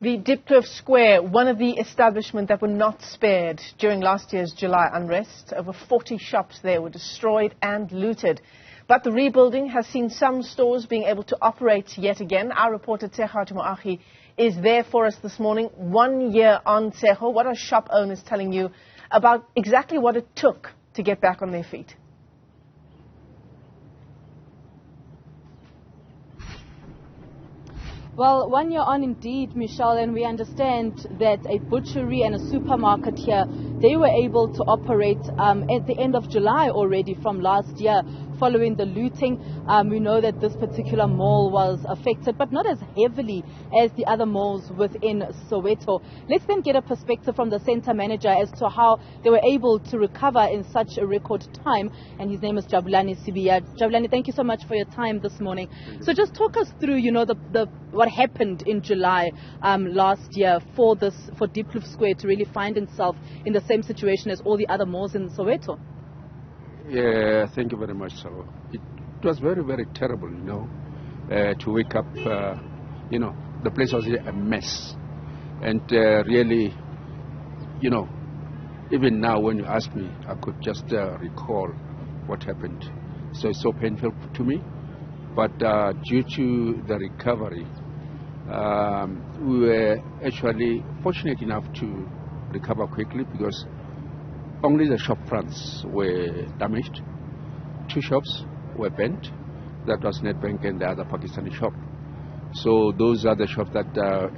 The Diepkloof Square, one of the establishments that were not spared during last year's July unrest. Over 40 shops there were destroyed and looted. But the rebuilding has seen some stores being able to operate yet again. Our reporter Tshegohaco Moagi is there for us this morning. 1 year on, Tshegohaco, what are shop owners telling you about exactly what it took to get back on their feet? Well, 1 year on indeed, Michelle, and we understand that a butchery and a supermarket here, they were able to operate at the end of July already from last year following the looting. We know that this particular mall was affected, but not as heavily as the other malls within Soweto. Let's then get a perspective from the center manager as to how they were able to recover in such a record time, and his name is Jabulani Sibiya. Jabulani, thank you so much for your time this morning. So just talk us through, what happened in July last year for Diepkloof Square to really find itself in the same situation as all the other malls in Soweto. Yeah, thank you very much, Salo. It was very, very terrible, to wake up, the place was a mess. And really, even now when you ask me, I could just recall what happened. So it's so painful to me. But due to the recovery, we were actually fortunate enough to recover quickly because only the shop fronts were damaged. 2 shops were burnt. That was Nedbank and the other Pakistani shop. So those are the shops that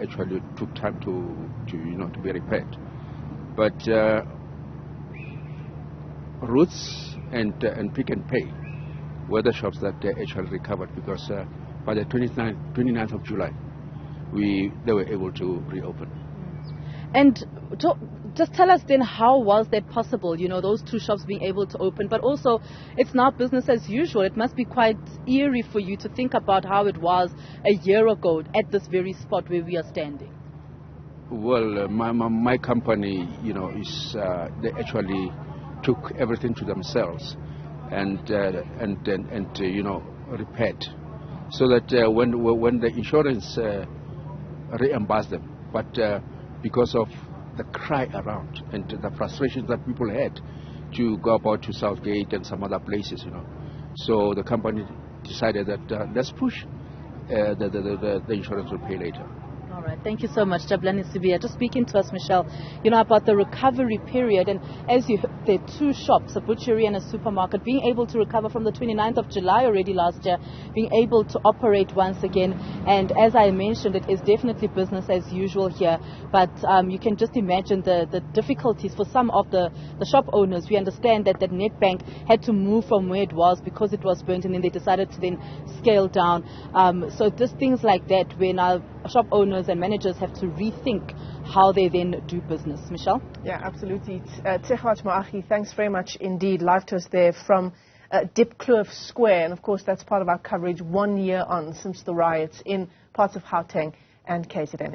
actually took time to be repaired. But Roots and Pick and Pay were the shops that actually recovered because by the 29th of July, they were able to reopen. And just tell us then, how was that possible, those 2 shops being able to open, but also it's now business as usual. It must be quite eerie for you to think about how it was a year ago at this very spot where we are standing. Well, my company, they actually took everything to themselves and repaired, so that when the insurance reimbursed them, but because of the cry around and the frustrations that people had to go about to Southgate and some other places, so the company decided that let's push the insurance will pay later. All right, thank you so much, Jabulani Sibiya. Just speaking to us, Michelle, about the recovery period. And as you heard, there are 2 shops, a butchery and a supermarket, being able to recover from the 29th of July already last year, being able to operate once again. And as I mentioned, it is definitely business as usual here. But you can just imagine the difficulties for some of the shop owners. We understand that Nedbank had to move from where it was because it was burnt, and then they decided to then scale down. So just things like that, when our shop owners and managers have to rethink how they then do business. Michelle? Yeah, absolutely. Tshegohaco Moagi, thanks very much indeed. Live to us there from Diepkloof Square. And of course, that's part of our coverage 1 year on since the riots in parts of Gauteng and KZN.